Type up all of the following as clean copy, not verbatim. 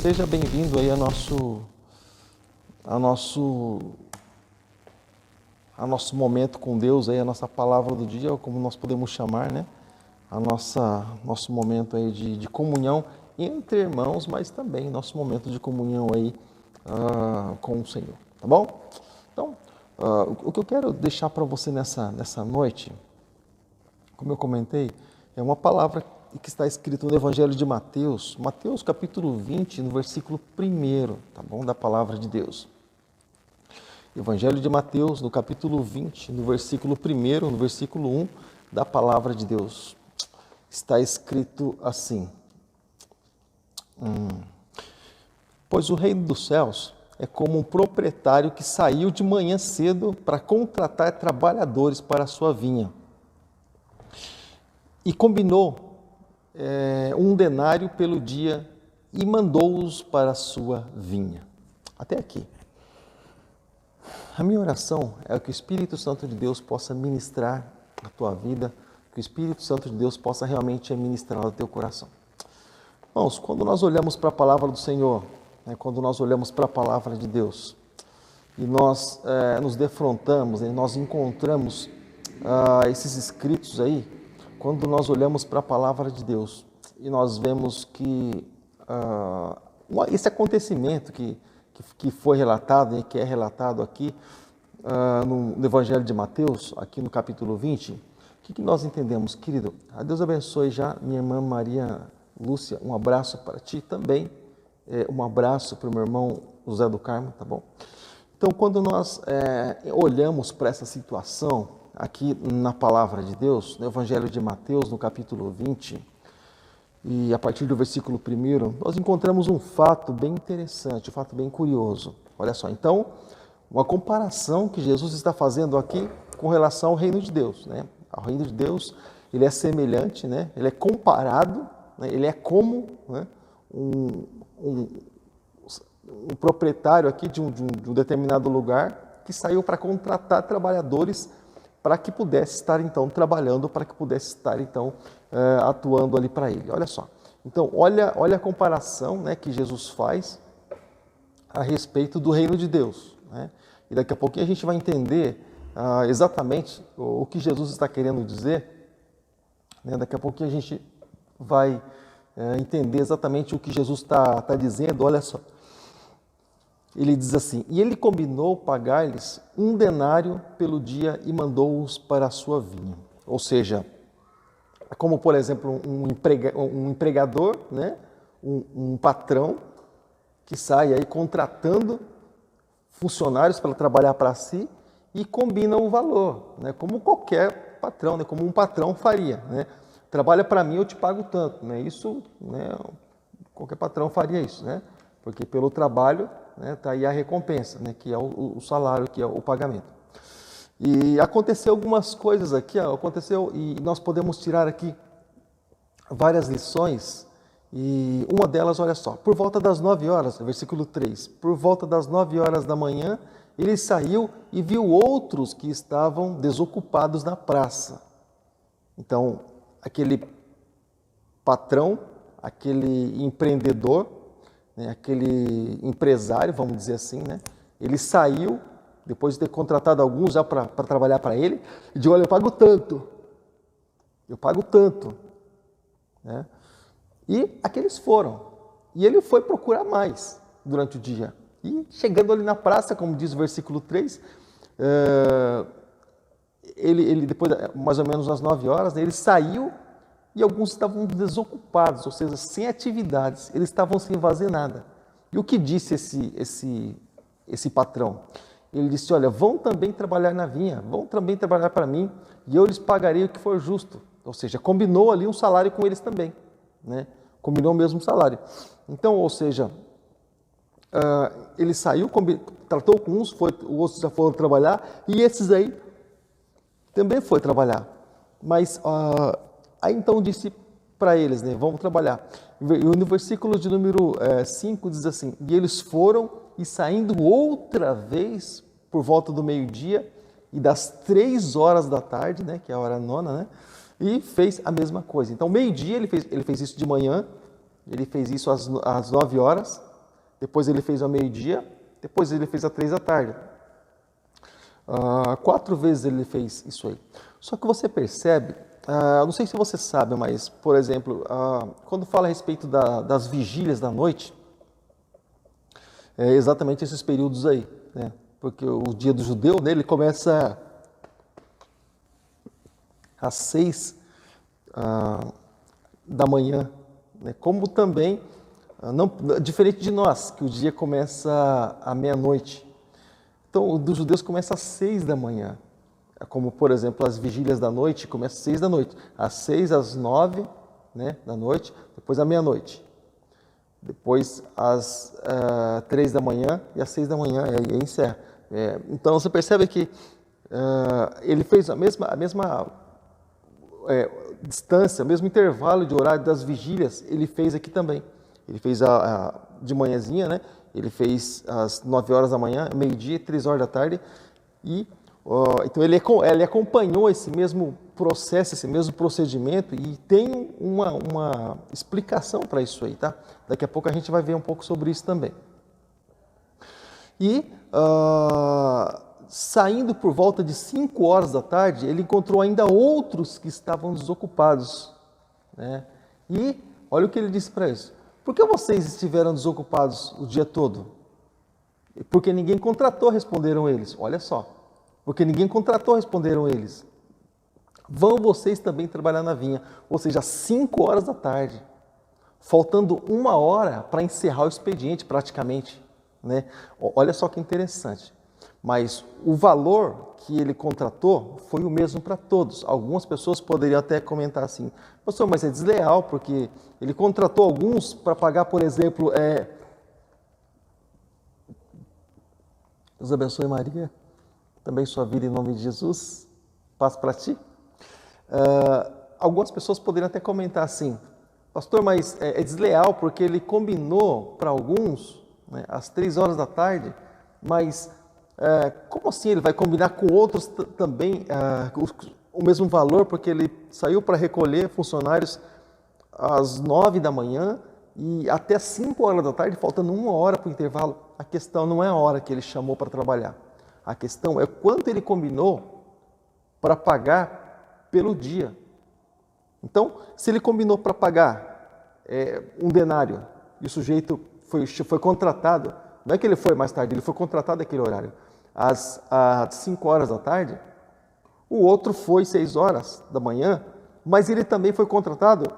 Seja bem-vindo aí ao nosso momento com Deus, aí, a nossa palavra do dia, ou como nós podemos chamar, né? Nosso momento aí de comunhão entre irmãos, mas também nosso momento de comunhão aí com o Senhor, tá bom? Então, o que eu quero deixar para você nessa noite, como eu comentei, é uma palavra que está escrito no Evangelho de Mateus, Mateus capítulo 20, no versículo 1, tá bom? Da palavra de Deus. Evangelho de Mateus, no capítulo 20, no versículo 1, no versículo 1, da palavra de Deus. Está escrito assim: Pois o reino dos céus é como um proprietário que saiu de manhã cedo para contratar trabalhadores para a sua vinha. E combinou um denário pelo dia e mandou-os para a sua vinha. Até aqui. A minha oração é que o Espírito Santo de Deus possa ministrar a tua vida, que o Espírito Santo de Deus possa realmente ministrar no teu coração. Irmãos, quando nós olhamos para a palavra do Senhor, quando nós olhamos para a palavra de Deus e nós nos defrontamos, nós encontramos esses escritos aí, quando nós olhamos para a palavra de Deus e nós vemos que esse acontecimento que foi relatado e que é relatado aqui no Evangelho de Mateus, aqui no capítulo 20, o que nós entendemos, querido? A Deus abençoe já minha irmã Maria Lúcia, um abraço para ti também, um abraço para o meu irmão José do Carmo, tá bom? Então, quando nós olhamos para essa situação aqui na palavra de Deus, no Evangelho de Mateus, no capítulo 20, e a partir do versículo 1, nós encontramos um fato bem interessante, um fato bem curioso. Olha só, então, uma comparação que Jesus está fazendo aqui com relação ao reino de Deus, né? Ao reino de Deus, ele é semelhante, né? Ele é comparado, né? Ele é como, né? um proprietário aqui de um determinado lugar que saiu para contratar trabalhadores para que pudesse estar, então, trabalhando, para que pudesse estar, então, atuando ali para ele. Olha só. Então, olha a comparação, né, que Jesus faz a respeito do reino de Deus, né? E daqui a pouquinho a gente vai entender exatamente o que Jesus está querendo dizer, né? Daqui a pouquinho a gente vai entender exatamente o que Jesus está dizendo. Olha só. Ele diz assim: e ele combinou pagar-lhes um denário pelo dia e mandou-os para a sua vinha. Ou seja, como por exemplo um empregador, né? um patrão que sai aí contratando funcionários para trabalhar para si e combina um valor, né? Como qualquer patrão, né? Como um patrão faria, né? Trabalha para mim, eu te pago tanto, né? Isso, né? Qualquer patrão faria isso, né? Porque pelo trabalho, né, tá aí a recompensa, né, que é o salário, que é o pagamento. E aconteceu algumas coisas aqui, e nós podemos tirar aqui várias lições, e uma delas, olha só, por volta das 9 horas, versículo 3, por volta das 9 horas da manhã, ele saiu e viu outros que estavam desocupados na praça. Então, aquele patrão, aquele empreendedor, né, aquele empresário, vamos dizer assim, né, ele saiu, depois de ter contratado alguns já para trabalhar para ele, e disse: olha, eu pago tanto, né? E aqueles foram, e ele foi procurar mais durante o dia, e chegando ali na praça, como diz o versículo 3, ele depois, mais ou menos às 9 horas, né, ele saiu, e alguns estavam desocupados, ou seja, sem atividades, eles estavam sem fazer nada. E o que disse esse patrão? Ele disse: olha, vão também trabalhar na vinha, vão também trabalhar para mim, e eu lhes pagarei o que for justo. Ou seja, combinou ali um salário com eles também, né? Combinou o mesmo salário. Então, ou seja, ele saiu, tratou com uns, os outros já foram trabalhar, e esses aí também foram trabalhar. Mas aí então disse para eles, né, vamos trabalhar. E no versículo de número 5 diz assim: e eles foram, e saindo outra vez por volta do meio-dia e das 3 horas da tarde, né, que é a hora nona, né, e fez a mesma coisa. Então, meio-dia ele fez isso de manhã, ele fez isso às 9 horas, depois ele fez ao meio-dia, depois ele fez às 3 da tarde. 4 vezes ele fez isso aí. Só que você percebe, não sei se você sabe, mas, por exemplo, quando fala a respeito das vigílias da noite, é exatamente esses períodos aí, né? Porque o dia do judeu, né, ele começa às 6 da manhã, né? Como também, não, diferente de nós, que o dia começa à meia-noite. Então, o dos judeus começa às 6 da manhã. Como, por exemplo, as vigílias da noite começam às 6 da noite. Às 6, às 9, né, da noite, depois à meia-noite. Depois às 3 da manhã e às 6 da manhã, e aí encerra. Então, você percebe que ele fez a mesma distância, o mesmo intervalo de horário das vigílias, ele fez aqui também. Ele fez de manhãzinha, né? Ele fez às 9 horas da manhã, meio-dia, 3 horas da tarde. E então ele acompanhou esse mesmo processo, esse mesmo procedimento e tem uma explicação para isso aí, tá? Daqui a pouco a gente vai ver um pouco sobre isso também. E saindo por volta de 5 horas da tarde, ele encontrou ainda outros que estavam desocupados, né? E olha o que ele disse para eles: por que vocês estiveram desocupados o dia todo? Porque ninguém contratou, responderam eles. Olha só, porque ninguém contratou, responderam eles. Vão vocês também trabalhar na vinha, ou seja, às 5 horas da tarde, faltando 1 hora para encerrar o expediente praticamente, né? Olha só que interessante. Mas o valor que ele contratou foi o mesmo para todos. Algumas pessoas poderiam até comentar assim: pastor, mas é desleal, porque ele contratou alguns para pagar, por exemplo, Deus abençoe Maria, também sua vida em nome de Jesus, paz para ti. Algumas pessoas poderiam até comentar assim: pastor, mas é desleal porque ele combinou para alguns, né, às 3 horas da tarde, mas como assim ele vai combinar com outros também o mesmo valor, porque ele saiu para recolher funcionários às 9 da manhã e até 5 horas da tarde, faltando 1 hora para o intervalo? A questão não é a hora que ele chamou para trabalhar, a questão é quanto ele combinou para pagar pelo dia. Então, se ele combinou para pagar 1 denário e o sujeito foi contratado, não é que ele foi mais tarde, ele foi contratado naquele horário, às 5 horas da tarde, o outro foi 6 horas da manhã, mas ele também foi contratado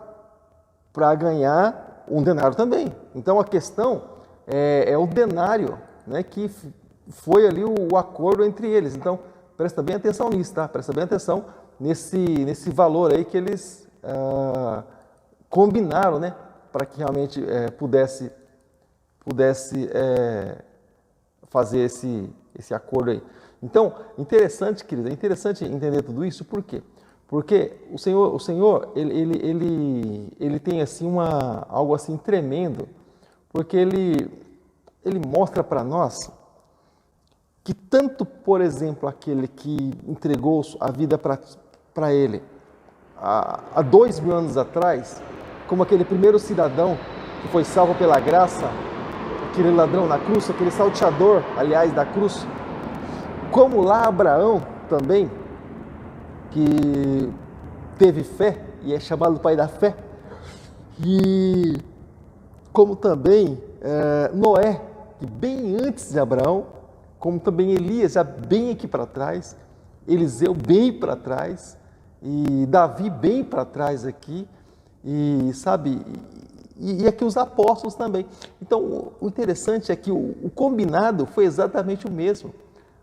para ganhar 1 denário também. Então a questão é o denário, né, que foi ali o acordo entre eles. Então presta bem atenção nisso, tá? Presta bem atenção nesse valor aí que eles combinaram, né, para que realmente pudesse fazer esse acordo aí. Então, interessante, querido, é interessante entender tudo isso, por quê? Porque o Senhor ele tem assim algo assim tremendo, porque ele mostra para nós que tanto, por exemplo, aquele que entregou a vida para ele há 2.000 anos atrás, como aquele primeiro cidadão que foi salvo pela graça, aquele ladrão na cruz, aquele salteador, aliás, da cruz, como lá Abraão também, que teve fé e é chamado pai da fé, e como também Noé, que bem antes de Abraão, como também Elias, já bem aqui para trás, Eliseu bem para trás, e Davi bem para trás aqui, e sabe, e aqui os apóstolos também. Então, o interessante é que o combinado foi exatamente o mesmo.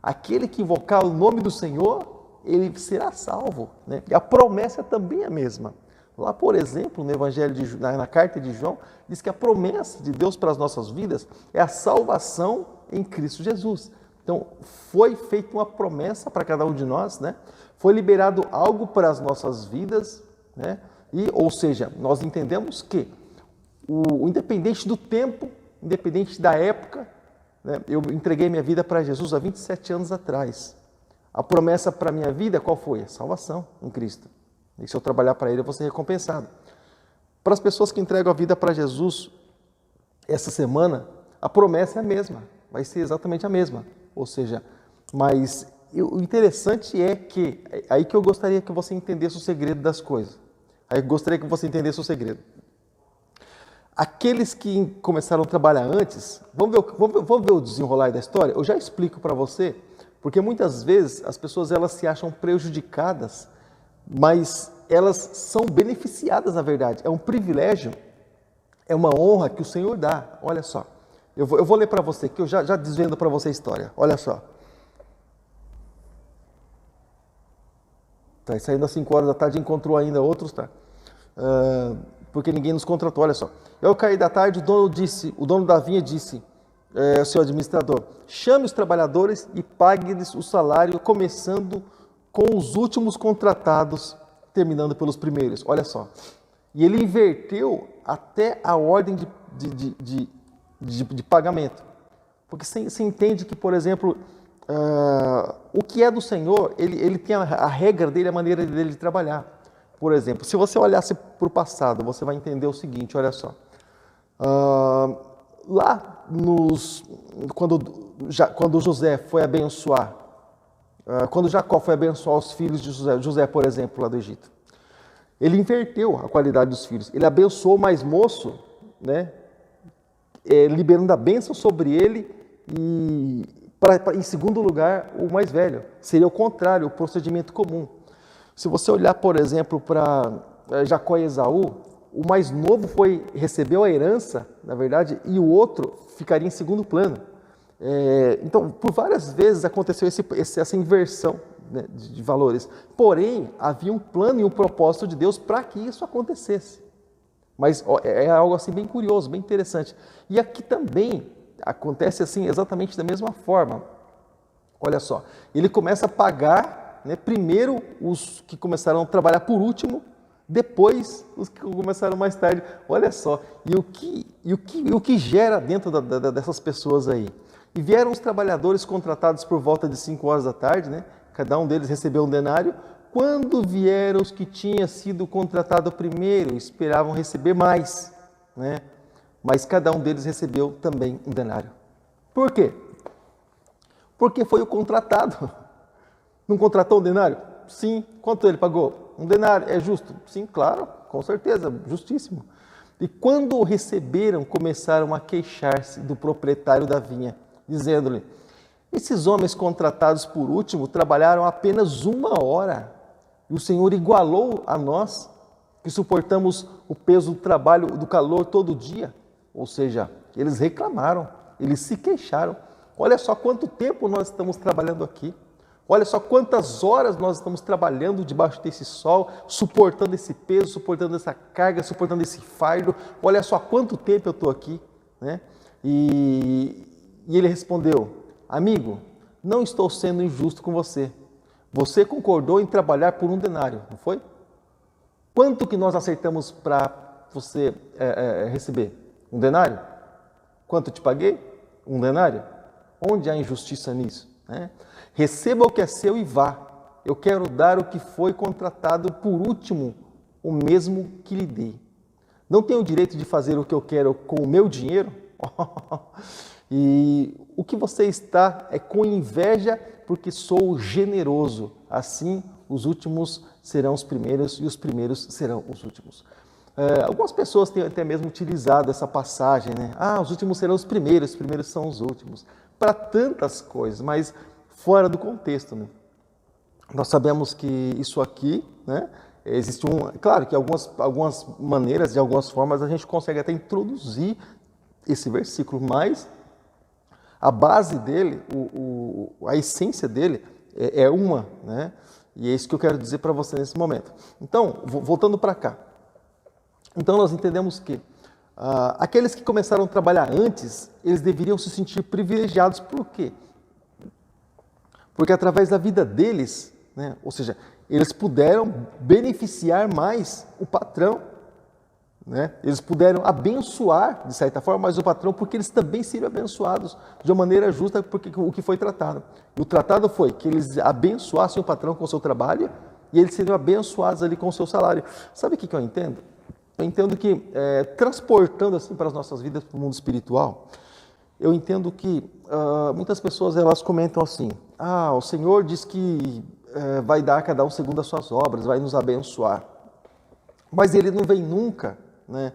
Aquele que invocar o nome do Senhor, ele será salvo, né? E a promessa também é a mesma. Lá, por exemplo, no Evangelho na carta de João, diz que a promessa de Deus para as nossas vidas é a salvação em Cristo Jesus. Então, foi feita uma promessa para cada um de nós, né? Foi liberado algo para as nossas vidas, né? Ou seja, nós entendemos que independente do tempo, independente da época, né, eu entreguei minha vida para Jesus há 27 anos atrás. A promessa para a minha vida qual foi? A salvação em Cristo. E se eu trabalhar para Ele, eu vou ser recompensado. Para as pessoas que entregam a vida para Jesus, essa semana, A promessa é a mesma, vai ser exatamente a mesma. Ou seja, mas o interessante é que, aí que eu gostaria que você entendesse o segredo das coisas. Aí eu gostaria que você entendesse o segredo. Aqueles que começaram a trabalhar antes, vamos ver o desenrolar da história? Eu já explico para você, porque muitas vezes as pessoas elas se acham prejudicadas, mas elas são beneficiadas na verdade. É um privilégio, é uma honra que o Senhor dá. Olha só, eu vou ler para você, que eu já desvendo para você a história. Olha só. Tá, saindo às 5 horas da tarde, encontrou ainda outros, tá? Porque ninguém nos contratou, olha só. Eu caí da tarde, o dono da vinha disse, ao seu administrador, chame os trabalhadores e pague-lhes o salário, começando com os últimos contratados, terminando pelos primeiros. Olha só. E ele inverteu até a ordem de pagamento. Porque você entende que, por exemplo, o que é do Senhor, ele tem a regra dele, a maneira dele de trabalhar. Por exemplo, se você olhasse para o passado, você vai entender o seguinte, olha só. Lá, quando José foi abençoar, quando Jacó foi abençoar os filhos de José, por exemplo, lá do Egito, ele inverteu a qualidade dos filhos. Ele abençoou o mais moço, né, liberando a bênção sobre ele e, em segundo lugar, o mais velho. Seria o contrário, o procedimento comum. Se você olhar, por exemplo, para Jacó e Esaú, o mais novo recebeu a herança, na verdade, e o outro ficaria em segundo plano. Então, por várias vezes aconteceu essa inversão, né, de valores. Porém, havia um plano e um propósito de Deus para que isso acontecesse. Mas é algo assim bem curioso, bem interessante. E aqui também acontece assim exatamente da mesma forma. Olha só, ele começa a pagar, né, primeiro os que começaram a trabalhar por último, depois os que começaram mais tarde. Olha só, e o que gera dentro dessas pessoas aí? E vieram os trabalhadores contratados por volta de 5 horas da tarde, né? Cada um deles recebeu um denário. Quando vieram os que tinham sido contratados primeiro, esperavam receber mais, né? Mas cada um deles recebeu também um denário. Por quê? Porque foi o contratado. Não contratou um denário? Sim. Quanto ele pagou? Um denário. É justo? Sim, claro, com certeza, justíssimo. E quando o receberam, começaram a queixar-se do proprietário da vinha, dizendo-lhe, esses homens contratados por último trabalharam apenas 1 hora, e o Senhor igualou a nós, que suportamos o peso do trabalho, do calor todo dia. Ou seja, eles reclamaram, eles se queixaram. Olha só quanto tempo nós estamos trabalhando aqui. Olha só quantas horas nós estamos trabalhando debaixo desse sol, suportando esse peso, suportando essa carga, suportando esse fardo. Olha só quanto tempo eu estou aqui, né? E ele respondeu, amigo, não estou sendo injusto com você. Você concordou em trabalhar por um denário, não foi? Quanto que nós acertamos para você receber? Um denário? Quanto te paguei? Um denário? Onde há injustiça nisso? Né? Receba o que é seu e vá. Eu quero dar o que foi contratado por último, o mesmo que lhe dei. Não tenho o direito de fazer o que eu quero com o meu dinheiro? E o que você está é com inveja porque sou generoso. Assim, os últimos serão os primeiros e os primeiros serão os últimos. Algumas pessoas têm até mesmo utilizado essa passagem, né? Os últimos serão os primeiros são os últimos. Para tantas coisas, mas fora do contexto, né? Nós sabemos que isso aqui, né? Existe claro que algumas maneiras, de algumas formas, a gente consegue até introduzir esse versículo, mas a base dele, a essência dele é uma, né? E é isso que eu quero dizer para você nesse momento. Então, voltando para cá. Então, nós entendemos que aqueles que começaram a trabalhar antes, eles deveriam se sentir privilegiados. Por quê? Porque através da vida deles, né, ou seja, eles puderam beneficiar mais o patrão, né? Eles puderam abençoar, de certa forma, mais o patrão, porque eles também seriam abençoados de uma maneira justa, porque o que foi tratado. O tratado foi que eles abençoassem o patrão com o seu trabalho e eles seriam abençoados ali com o seu salário. Sabe o que eu entendo? Eu entendo que, transportando assim para as nossas vidas, para o mundo espiritual, eu entendo que muitas pessoas elas comentam assim: o Senhor diz que vai dar a cada um segundo as suas obras, vai nos abençoar. Mas Ele não vem nunca, né?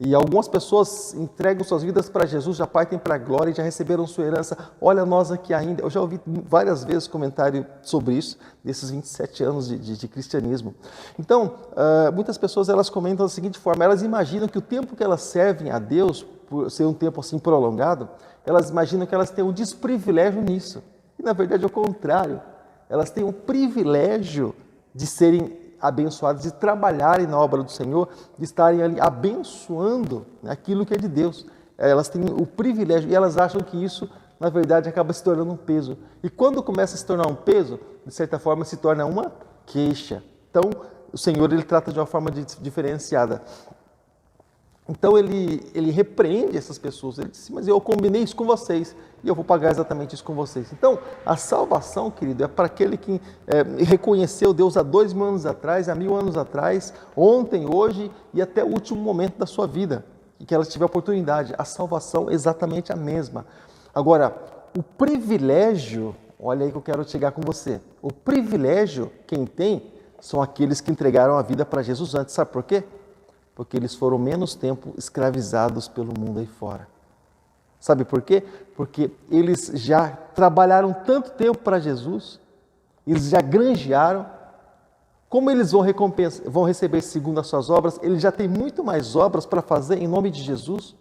E algumas pessoas entregam suas vidas para Jesus, já partem para a glória e já receberam sua herança. Olha nós aqui ainda. Eu já ouvi várias vezes comentário sobre isso, desses 27 anos de cristianismo. Então, muitas pessoas elas comentam da seguinte forma: elas imaginam que o tempo que elas servem a Deus, por ser um tempo assim prolongado, elas imaginam que elas têm um desprivilégio nisso. E na verdade é o contrário. Elas têm o privilégio de serem abençoadas, de trabalharem na obra do Senhor, de estarem ali abençoando aquilo que é de Deus. Elas têm o privilégio e elas acham que isso, na verdade, acaba se tornando um peso. E quando começa a se tornar um peso, de certa forma, se torna uma queixa. Então, o Senhor ele trata de uma forma diferenciada. Então, ele repreende essas pessoas. Ele diz: mas eu combinei isso com vocês e eu vou pagar exatamente isso com vocês. Então, a salvação, querido, é para aquele que reconheceu Deus há 2000 anos atrás, há 1000 anos atrás, ontem, hoje e até o último momento da sua vida, e que ela tiver oportunidade. A salvação é exatamente a mesma. Agora, o privilégio, olha aí que eu quero chegar com você. O privilégio, quem tem, são aqueles que entregaram a vida para Jesus antes. Sabe por quê? Porque eles foram menos tempo escravizados pelo mundo aí fora. Sabe por quê? Porque eles já trabalharam tanto tempo para Jesus, eles já granjearam. Como eles vão receber segundo as suas obras, eles já têm muito mais obras para fazer em nome de Jesus.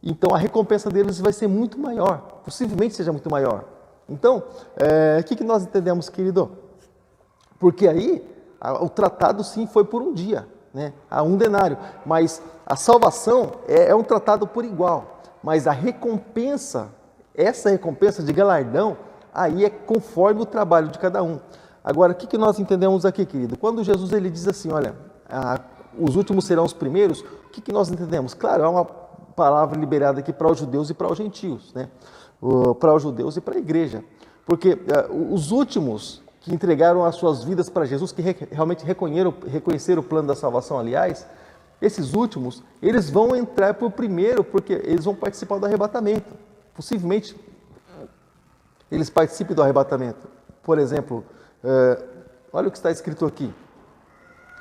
Então a recompensa deles vai ser muito maior, possivelmente seja muito maior. Então, o que nós entendemos, querido? Porque aí o tratado sim foi por um dia, né? A 1 denário, mas a salvação é um tratado por igual, mas a recompensa, essa recompensa de galardão, aí é conforme o trabalho de cada um. Agora, o que nós entendemos aqui, querido? Quando Jesus ele diz assim, olha, os últimos serão os primeiros, o que nós entendemos? Claro, é uma palavra liberada aqui para os judeus e para os gentios, né? Para os judeus e para a igreja, porque os últimos que entregaram as suas vidas para Jesus, que realmente reconheceram o plano da salvação, aliás, esses últimos, eles vão entrar por primeiro, porque eles vão participar do arrebatamento. Possivelmente, eles participem do arrebatamento. Por exemplo, olha o que está escrito aqui.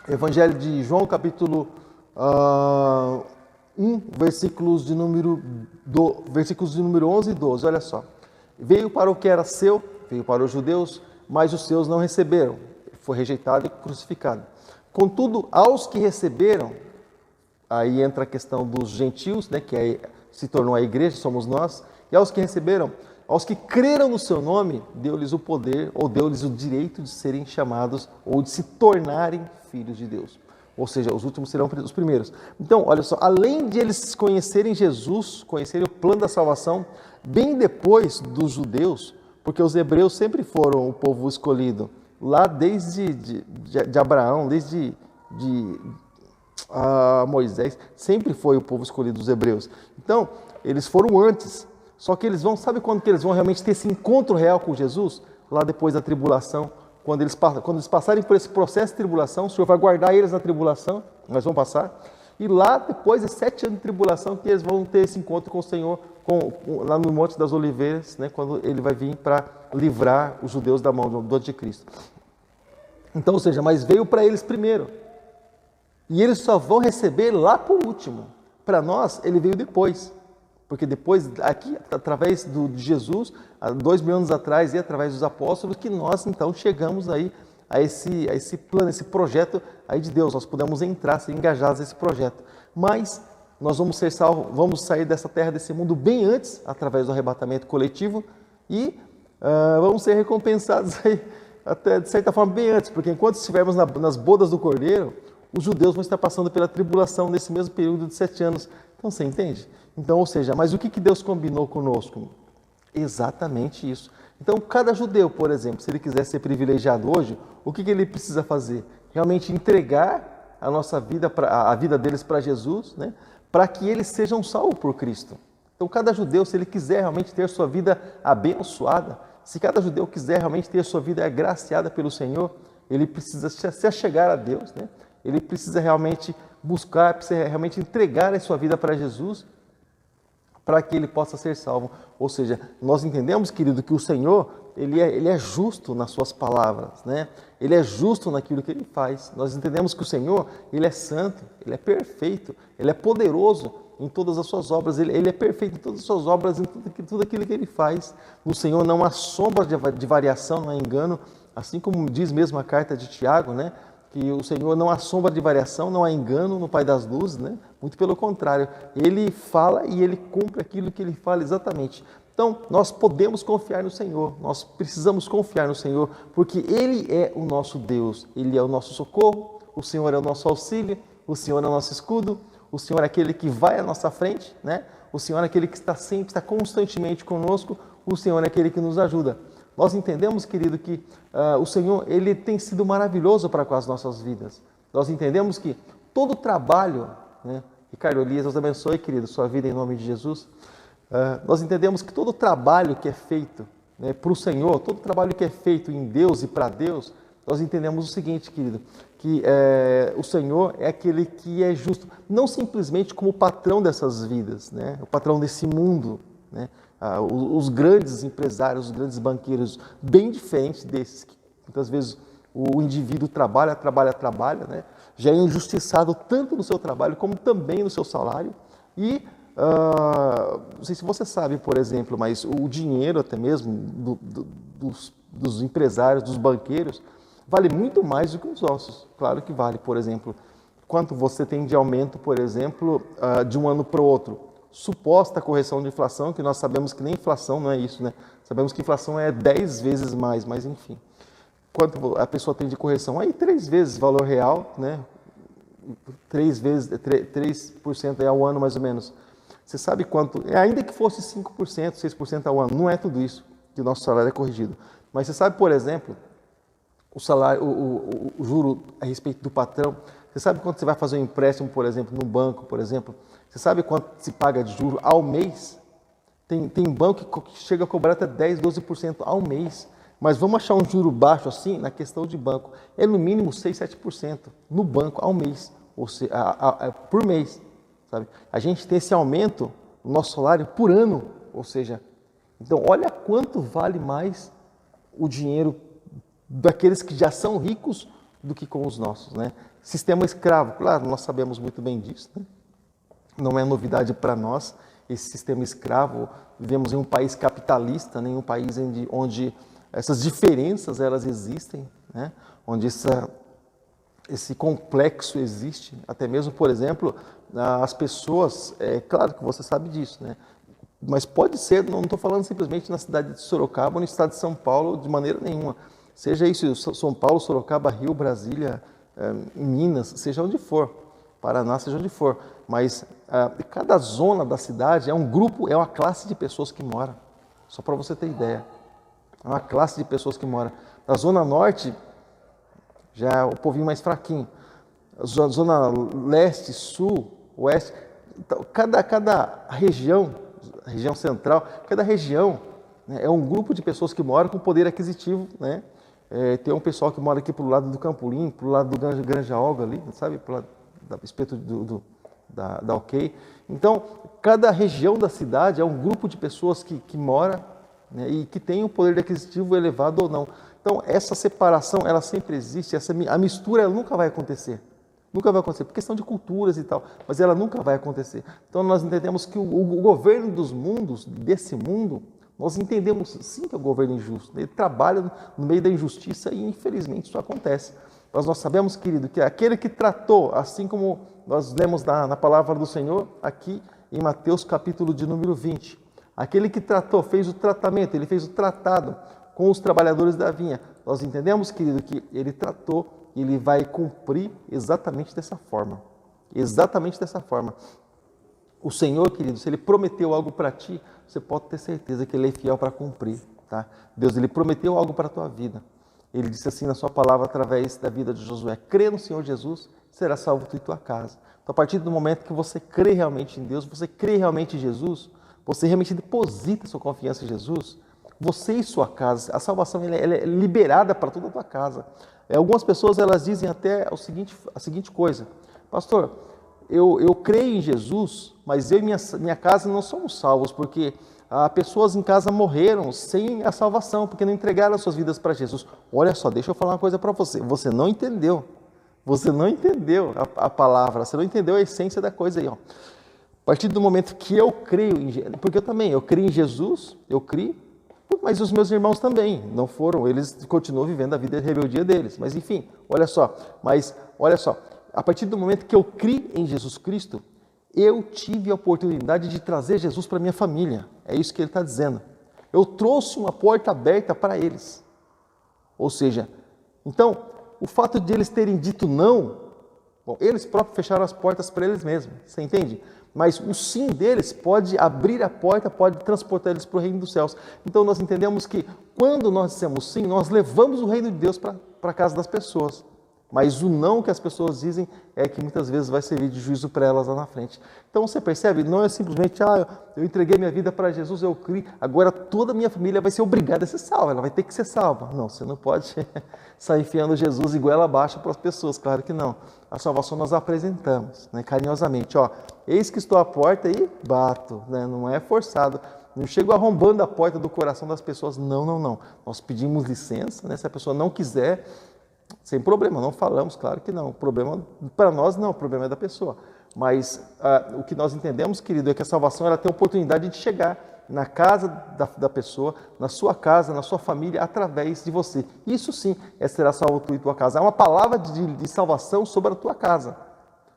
Evangelho de João, capítulo 1, versículos de número 11 e 12. Olha só. Veio para o que era seu, veio para os judeus, mas os seus não receberam. Foi rejeitado e crucificado. Contudo, aos que receberam, aí entra a questão dos gentios, né, que aí se tornou a igreja, somos nós, e aos que receberam, aos que creram no seu nome, deu-lhes o poder, ou deu-lhes o direito de serem chamados, ou de se tornarem filhos de Deus. Ou seja, os últimos serão os primeiros. Então, olha só, além de eles conhecerem Jesus, conhecerem o plano da salvação, bem depois dos judeus, porque os hebreus sempre foram o povo escolhido, lá desde de Abraão, desde Moisés, sempre foi o povo escolhido dos hebreus. Então, eles foram antes, só que eles vão, sabe quando que eles vão realmente ter esse encontro real com Jesus? Lá depois da tribulação, quando eles passarem por esse processo de tribulação, o Senhor vai guardar eles na tribulação, nós vamos passar, e lá depois de 7 anos de tribulação, que eles vão ter esse encontro com o Senhor, lá no Monte das Oliveiras, né, quando ele vai vir para livrar os judeus da mão do anticristo. Então, ou seja, mas veio para eles primeiro. E eles só vão receber lá por último. Para nós, ele veio depois. Porque depois, aqui, através de Jesus, há 2000 anos atrás, e através dos apóstolos, que nós, então, chegamos aí a esse plano, esse projeto aí de Deus. Nós podemos entrar, ser engajados nesse projeto. Mas nós vamos ser salvos, vamos sair dessa terra, desse mundo, bem antes, através do arrebatamento coletivo, e vamos ser recompensados aí, até de certa forma, bem antes, porque enquanto estivermos nas bodas do Cordeiro, os judeus vão estar passando pela tribulação nesse mesmo período de 7 anos. Então, você entende? Então, ou seja, mas o que Deus combinou conosco? Exatamente isso. Então, cada judeu, por exemplo, se ele quiser ser privilegiado hoje, o que ele precisa fazer? Realmente entregar a nossa vida, a vida deles para Jesus, né? Para que eles sejam salvos por Cristo. Então, cada judeu, se ele quiser realmente ter sua vida abençoada, se cada judeu quiser realmente ter sua vida agraciada pelo Senhor, ele precisa se achegar a Deus, né? Ele precisa realmente buscar, precisa realmente entregar a sua vida para Jesus, para que ele possa ser salvo. Ou seja, nós entendemos, querido, que o Senhor, ele é justo nas suas palavras, né? Ele é justo naquilo que ele faz. Nós entendemos que o Senhor, ele é santo, ele é perfeito, ele é poderoso em todas as suas obras, ele é perfeito em todas as suas obras, em tudo aquilo que ele faz. No Senhor não há sombra de variação, não há engano, assim como diz mesmo a carta de Tiago, né? Que o Senhor não há sombra de variação, não há engano no Pai das Luzes, né? Muito pelo contrário, Ele fala e Ele cumpre aquilo que Ele fala exatamente. Então, nós podemos confiar no Senhor, nós precisamos confiar no Senhor, porque Ele é o nosso Deus, Ele é o nosso socorro, o Senhor é o nosso auxílio, o Senhor é o nosso escudo, o Senhor é aquele que vai à nossa frente, né? O Senhor é aquele que está sempre, está constantemente conosco, o Senhor é aquele que nos ajuda. Nós entendemos, querido, que o Senhor, Ele tem sido maravilhoso para com as nossas vidas. Nós entendemos que todo trabalho, né? Ricardo Elias, Deus abençoe, querido, sua vida em nome de Jesus. Nós entendemos que todo trabalho que é feito, né, para o Senhor, todo trabalho que é feito em Deus e para Deus, nós entendemos o seguinte, querido, que o Senhor é aquele que é justo, não simplesmente como o patrão dessas vidas, né, o patrão desse mundo, né, os grandes empresários, os grandes banqueiros, bem diferentes desses, que muitas vezes o indivíduo trabalha, né? Já é injustiçado tanto no seu trabalho como também no seu salário. E não sei se você sabe, por exemplo, mas o dinheiro até mesmo dos empresários, dos banqueiros, vale muito mais do que os nossos. Claro que vale, por exemplo, quanto você tem de aumento, por exemplo, de um ano para o outro. Suposta correção de inflação, que nós sabemos que nem inflação não é isso, né? Sabemos que inflação é 10 vezes mais, mas enfim. Quanto a pessoa tem de correção? Aí 3 vezes valor real, né? 3% ao ano mais ou menos. Você sabe quanto, ainda que fosse 5%, 6% ao ano, não é tudo isso que o nosso salário é corrigido. Mas você sabe, por exemplo, o salário, o juro a respeito do patrão. Você sabe quanto você vai fazer um empréstimo, por exemplo, no banco, por exemplo? Você sabe quanto se paga de juros ao mês? Tem banco que chega a cobrar até 10%, 12% ao mês. Mas vamos achar um juro baixo assim na questão de banco. É no mínimo 6%, 7% no banco ao mês, ou seja, por mês. Sabe? A gente tem esse aumento no nosso salário por ano. Ou seja, então olha quanto vale mais o dinheiro daqueles que já são ricos do que com os nossos, né? Sistema escravo, claro, nós sabemos muito bem disso, né? Não é novidade para nós esse sistema escravo. Vivemos em um país capitalista, né? Em um país onde essas diferenças elas existem, né? Onde esse complexo existe. Até mesmo, por exemplo, as pessoas, claro que você sabe disso, né? Mas pode ser, não estou falando simplesmente na cidade de Sorocaba ou no estado de São Paulo, de maneira nenhuma. Seja isso São Paulo, Sorocaba, Rio, Brasília, Minas, seja onde for, Paraná, seja onde for. Mas cada zona da cidade é um grupo, é uma classe de pessoas que mora. Só para você ter ideia. É uma classe de pessoas que mora. Na Zona Norte, já é o povinho mais fraquinho. Zona Leste, Sul, Oeste, então, cada região central, cada região, né, é um grupo de pessoas que moram com poder aquisitivo, né? Tem um pessoal que mora aqui pro lado do Campolim, pro lado do Granja-Olga ali, sabe? Pro lado da espeto da OK. Então, cada região da cidade é um grupo de pessoas que mora, né, e que tem um poder aquisitivo elevado ou não. Então, essa separação, ela sempre existe, a mistura ela nunca vai acontecer. Nunca vai acontecer, por questão de culturas e tal, mas ela nunca vai acontecer. Então, nós entendemos que o governo dos mundos, desse mundo, nós entendemos sim que é um governo injusto. Ele trabalha no meio da injustiça e, infelizmente, isso acontece. Mas nós sabemos, querido, que aquele que tratou, assim como nós lemos na palavra do Senhor, aqui em Mateus capítulo de número 20, aquele que tratou, fez o tratamento, ele fez o tratado com os trabalhadores da vinha. Nós entendemos, querido, que ele tratou e ele vai cumprir exatamente dessa forma. Exatamente dessa forma. O Senhor, querido, se Ele prometeu algo para ti, você pode ter certeza que Ele é fiel para cumprir, tá? Deus, Ele prometeu algo para a tua vida. Ele disse assim na sua palavra, através da vida de Josué: crê no Senhor Jesus, será salvo tu e tua casa. Então, a partir do momento que você crê realmente em Deus, você crê realmente em Jesus, você realmente deposita sua confiança em Jesus, você e sua casa, a salvação ela é liberada para toda a tua casa. Algumas pessoas elas dizem até a seguinte coisa: pastor, eu creio em Jesus, mas eu e minha casa não somos salvos, porque pessoas em casa morreram sem a salvação, porque não entregaram as suas vidas para Jesus. Olha só, deixa eu falar uma coisa para você. Você não entendeu. Você não entendeu a palavra, você não entendeu a essência da coisa aí. Ó. A partir do momento que eu creio em Jesus, porque eu creio em Jesus, eu creio, mas os meus irmãos também não foram, eles continuam vivendo a vida de rebeldia deles. Mas enfim, olha só, a partir do momento que eu criei em Jesus Cristo, eu tive a oportunidade de trazer Jesus para minha família. É isso que ele está dizendo. Eu trouxe uma porta aberta para eles. Ou seja, então, o fato de eles terem dito não, bom, eles próprios fecharam as portas para eles mesmos, você entende? Mas o sim deles pode abrir a porta, pode transportar eles para o reino dos céus. Então nós entendemos que quando nós dissemos sim, nós levamos o reino de Deus para a casa das pessoas. Mas o não que as pessoas dizem é que muitas vezes vai servir de juízo para elas lá na frente. Então você percebe, não é simplesmente, eu entreguei minha vida para Jesus, eu criei, agora toda a minha família vai ser obrigada a ser salva, ela vai ter que ser salva. Não, você não pode sair enfiando Jesus e goela abaixo para as pessoas, claro que não. A salvação nós apresentamos, né, carinhosamente, eis que estou à porta e bato, né, não é forçado. Não chego arrombando a porta do coração das pessoas, não. Nós pedimos licença, né, se a pessoa não quiser, sem problema, não falamos, claro que não. O problema para nós não, o problema é da pessoa. Mas o que nós entendemos, querido, é que a salvação ela tem a oportunidade de chegar na casa da pessoa, na sua casa, na sua família, através de você. Isso sim será salvo tu e tua casa. Há uma palavra de salvação sobre a tua casa.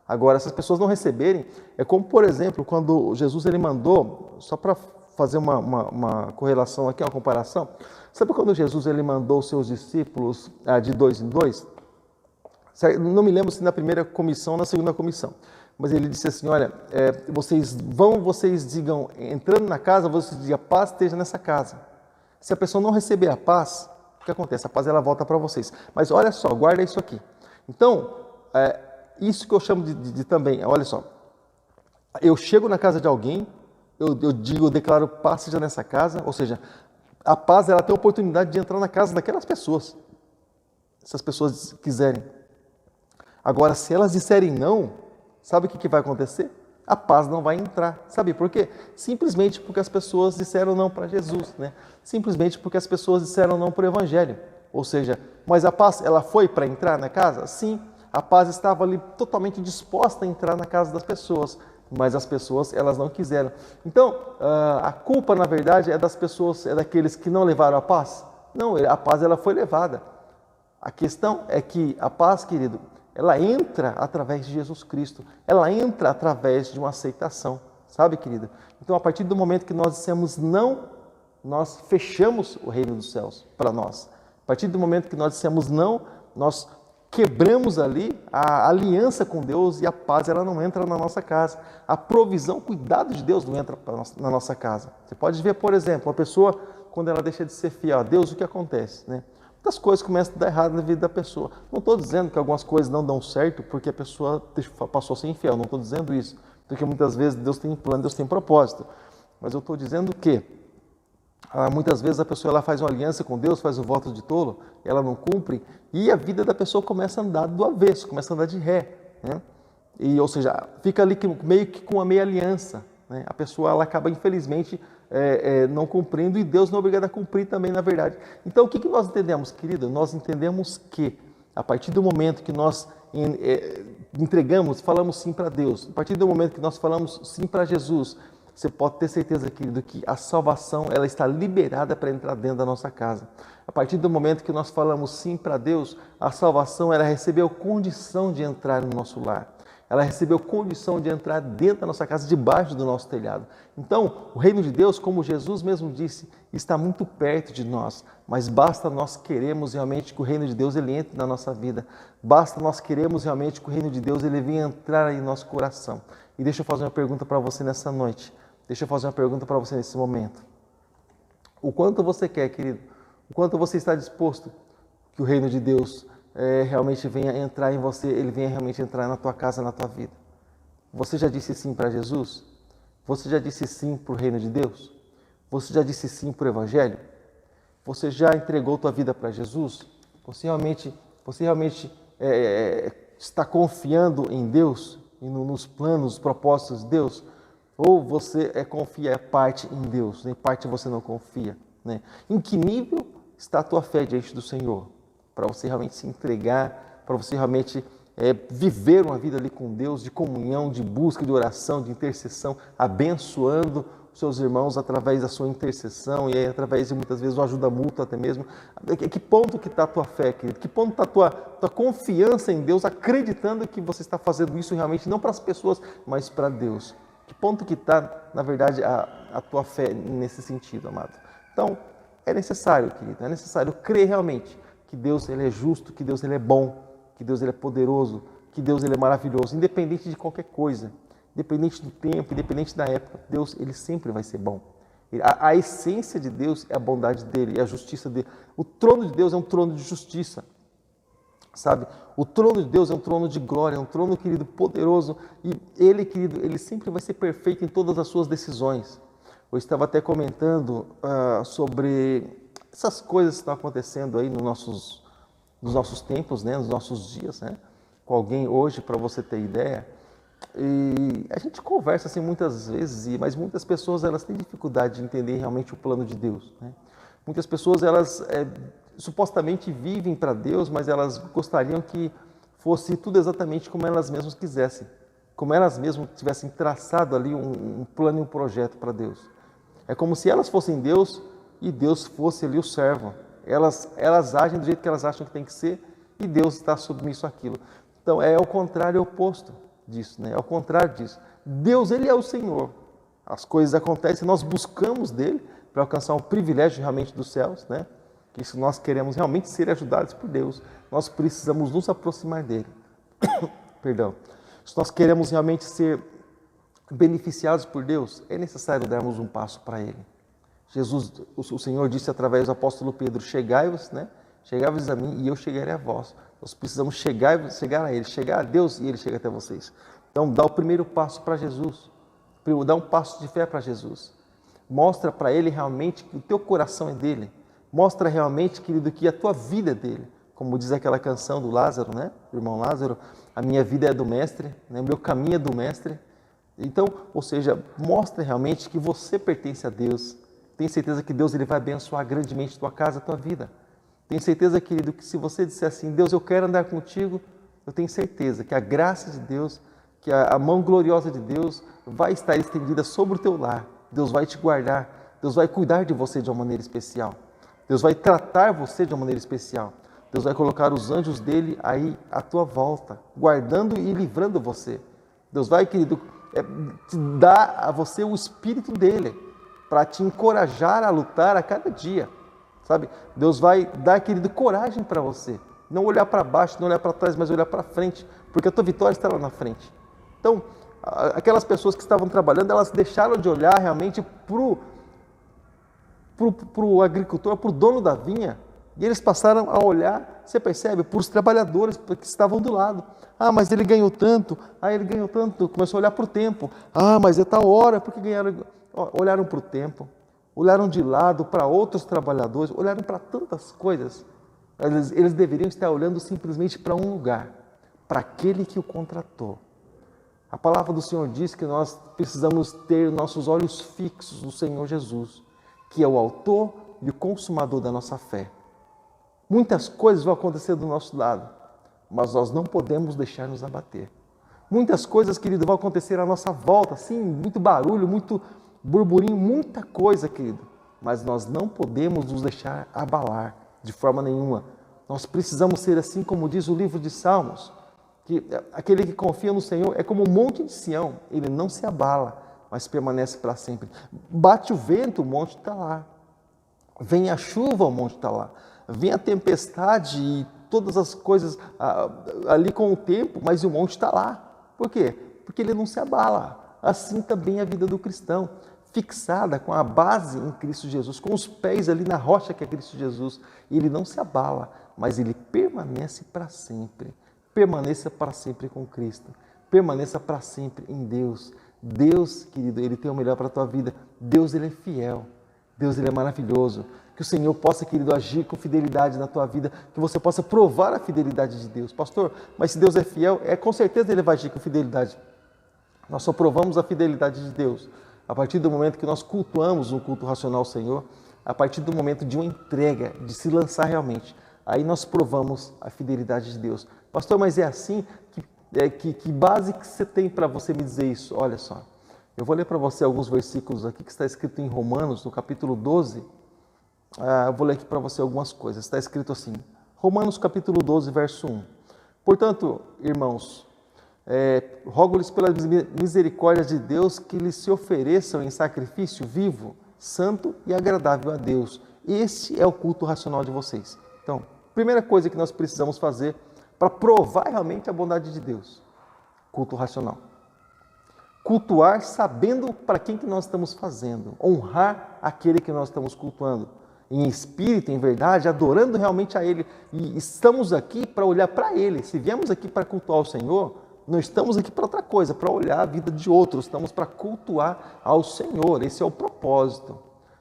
Agora, se as pessoas não receberem, é como, por exemplo, quando Jesus ele mandou, só para fazer uma correlação aqui, uma comparação, sabe quando Jesus ele mandou os seus discípulos de 2 em 2? Não me lembro se na primeira comissão ou na segunda comissão, mas ele disse assim, olha, vocês digam, entrando na casa, vocês digam, a paz esteja nessa casa. Se a pessoa não receber a paz, o que acontece? A paz ela volta para vocês. Mas olha só, guarda isso aqui. Então, isso que eu chamo de também, olha só, eu chego na casa de alguém, eu declaro paz seja nessa casa, ou seja, a paz ela tem a oportunidade de entrar na casa daquelas pessoas, se as pessoas quiserem. Agora, se elas disserem não, sabe o que vai acontecer? A paz não vai entrar. Sabe por quê? Simplesmente porque as pessoas disseram não para Jesus, né? Simplesmente porque as pessoas disseram não para o Evangelho. Ou seja, mas a paz, ela foi para entrar na casa? Sim, a paz estava ali totalmente disposta a entrar na casa das pessoas, mas as pessoas, elas não quiseram. Então, a culpa, na verdade, é das pessoas, é daqueles que não levaram a paz? Não, a paz, ela foi levada. A questão é que a paz, querido, ela entra através de Jesus Cristo, ela entra através de uma aceitação, sabe, querida? Então, a partir do momento que nós dissemos não, nós fechamos o reino dos céus para nós. A partir do momento que nós dissemos não, nós quebramos ali a aliança com Deus e a paz ela não entra na nossa casa. A provisão, o cuidado de Deus não entra na nossa casa. Você pode ver, por exemplo, uma pessoa, quando ela deixa de ser fiel a Deus, o que acontece, né? Muitas coisas começam a dar errado na vida da pessoa. Não estou dizendo que algumas coisas não dão certo porque a pessoa passou a ser infiel, não estou dizendo isso. Porque muitas vezes Deus tem plano, Deus tem propósito. Mas eu estou dizendo que muitas vezes a pessoa ela faz uma aliança com Deus, faz o voto de tolo, ela não cumpre, e a vida da pessoa começa a andar do avesso, começa a andar de ré. Né? Ou seja, fica ali meio que com uma meia aliança. Né? A pessoa ela acaba, infelizmente, não cumprindo e Deus não é obrigado a cumprir também, na verdade. Então, o que nós entendemos, querido? Nós entendemos que, a partir do momento que nós entregamos, falamos sim para Deus, a partir do momento que nós falamos sim para Jesus, você pode ter certeza, querido, que a salvação ela está liberada para entrar dentro da nossa casa. A partir do momento que nós falamos sim para Deus, a salvação ela recebeu condição de entrar no nosso lar. Ela recebeu condição de entrar dentro da nossa casa, debaixo do nosso telhado. Então, o reino de Deus, como Jesus mesmo disse, está muito perto de nós, mas basta nós queremos realmente que o reino de Deus ele entre na nossa vida. Basta nós queremos realmente que o reino de Deus ele venha entrar aí no nosso coração. E deixa eu fazer uma pergunta para você nessa noite. Deixa eu fazer uma pergunta para você nesse momento. O quanto você quer, querido? O quanto você está disposto que o reino de Deus realmente venha entrar em você, ele venha realmente entrar na tua casa, na tua vida? Você já disse sim para Jesus? Você já disse sim para o reino de Deus? Você já disse sim para o Evangelho? Você já entregou tua vida para Jesus? Você realmente está confiando em Deus? e nos planos, nos propósitos de Deus? Ou você confia parte em Deus, em parte você não confia, né? Em que nível está a tua fé diante do Senhor? Para você realmente se entregar, para você realmente viver uma vida ali com Deus, de comunhão, de busca, de oração, de intercessão, abençoando os seus irmãos através da sua intercessão e aí, através de muitas vezes uma ajuda mútua até mesmo. Que ponto que está a tua fé, querido? Que ponto está a tua confiança em Deus, acreditando que você está fazendo isso realmente não para as pessoas, mas para Deus? Que ponto que está, na verdade, a tua fé nesse sentido, amado? Então, é necessário, querido, é necessário crer realmente que Deus ele é justo, que Deus ele é bom, que Deus ele é poderoso, que Deus ele é maravilhoso, independente de qualquer coisa, independente do tempo, independente da época, Deus ele sempre vai ser bom. A essência de Deus é a bondade dele, é a justiça dele. O trono de Deus é um trono de justiça, sabe? O trono de Deus é um trono de glória, é um trono, querido, poderoso, e ele, querido, ele sempre vai ser perfeito em todas as suas decisões. Eu estava até comentando sobre essas coisas que estão acontecendo aí nos nossos tempos, né? Nos nossos dias, né? Com alguém hoje, para você ter ideia. E a gente conversa assim muitas vezes, mas muitas pessoas elas têm dificuldade de entender realmente o plano de Deus, né? Muitas pessoas elas supostamente vivem para Deus, mas elas gostariam que fosse tudo exatamente como elas mesmas quisessem, como elas mesmas tivessem traçado ali um plano e um projeto para Deus. É como se elas fossem Deus e Deus fosse ali o servo. Elas agem do jeito que elas acham que tem que ser e Deus está submisso àquilo. Então é o contrário, é o oposto disso, né? É o contrário disso. Deus, ele é o Senhor. As coisas acontecem, nós buscamos dele para alcançar o privilégio realmente dos céus, né? Que se nós queremos realmente ser ajudados por Deus, nós precisamos nos aproximar dele. Perdão. Se nós queremos realmente ser beneficiados por Deus, é necessário darmos um passo para ele. Jesus, o Senhor disse através do apóstolo Pedro, chegai-vos, né? Chegai-vos a mim e eu chegarei a vós. Nós precisamos chegar a ele, chegar a Deus e ele chega até vocês. Então, dá o primeiro passo para Jesus. Dá um passo de fé para Jesus. Mostra para ele realmente que o teu coração é dele. Mostra realmente, querido, que a tua vida é dele. Como diz aquela canção do Lázaro, né? Do irmão Lázaro, a minha vida é do Mestre, né? O meu caminho é do Mestre. Então, ou seja, mostra realmente que você pertence a Deus. Tem certeza que Deus ele vai abençoar grandemente a tua casa, a tua vida. Tenho certeza, querido, que se você disser assim, Deus, eu quero andar contigo, eu tenho certeza que a graça de Deus, que a mão gloriosa de Deus vai estar estendida sobre o teu lar. Deus vai te guardar, Deus vai cuidar de você de uma maneira especial. Deus vai tratar você de uma maneira especial. Deus vai colocar os anjos dele aí à tua volta, guardando e livrando você. Deus vai, querido, te dar a você o Espírito dele, para te encorajar a lutar a cada dia. Sabe? Deus vai dar, querido, coragem para você. Não olhar para baixo, não olhar para trás, mas olhar para frente, porque a tua vitória está lá na frente. Então, aquelas pessoas que estavam trabalhando, elas deixaram de olhar realmente para o agricultor, para o dono da vinha, e eles passaram a olhar, você percebe, para os trabalhadores que estavam do lado. Ah, mas ele ganhou tanto, começou a olhar para o tempo. Ah, mas é tal hora, porque ganharam... Olharam para o tempo, olharam de lado para outros trabalhadores, olharam para tantas coisas. Eles deveriam estar olhando simplesmente para um lugar, para aquele que o contratou. A palavra do Senhor diz que nós precisamos ter nossos olhos fixos no Senhor Jesus, que é o autor e o consumador da nossa fé. Muitas coisas vão acontecer do nosso lado, mas nós não podemos deixar nos abater. Muitas coisas, querido, vão acontecer à nossa volta, sim, muito barulho, muito burburinho, muita coisa, querido, mas nós não podemos nos deixar abalar de forma nenhuma. Nós precisamos ser assim como diz o livro de Salmos, que aquele que confia no Senhor é como o monte de Sião, ele não se abala, mas permanece para sempre. Bate o vento, o monte está lá. Vem a chuva, o monte está lá. Vem a tempestade e todas as coisas ali com o tempo, mas o monte está lá. Por quê? Porque ele não se abala. Assim também a vida do cristão, fixada com a base em Cristo Jesus, com os pés ali na rocha que é Cristo Jesus. Ele não se abala, mas ele permanece para sempre. Permaneça para sempre com Cristo. Permaneça para sempre em Deus. Deus, querido, ele tem o melhor para a tua vida. Deus, ele é fiel. Deus, ele é maravilhoso. Que o Senhor possa, querido, agir com fidelidade na tua vida, que você possa provar a fidelidade de Deus. Pastor, mas se Deus é fiel, com certeza ele vai agir com fidelidade. Nós só provamos a fidelidade de Deus a partir do momento que nós cultuamos um culto racional ao Senhor, a partir do momento de uma entrega, de se lançar realmente. Aí nós provamos a fidelidade de Deus. Pastor, mas é assim? Que base que você tem para você me dizer isso? Olha só, eu vou ler para você alguns versículos aqui que está escrito em Romanos, no capítulo 12. Eu vou ler aqui para você algumas coisas. Está escrito assim, Romanos capítulo 12, verso 1. Portanto, irmãos, rogo-lhes pela misericórdia de Deus que lhes se ofereçam em sacrifício vivo, santo e agradável a Deus. Esse é o culto racional de vocês. Então, primeira coisa que nós precisamos fazer para provar realmente a bondade de Deus, culto racional. Cultuar sabendo para quem que nós estamos fazendo, honrar aquele que nós estamos cultuando, em espírito, em verdade, adorando realmente a Ele. E estamos aqui para olhar para Ele. Se viemos aqui para cultuar o Senhor, não estamos aqui para outra coisa, para olhar a vida de outros, estamos para cultuar ao Senhor. Esse é o propósito.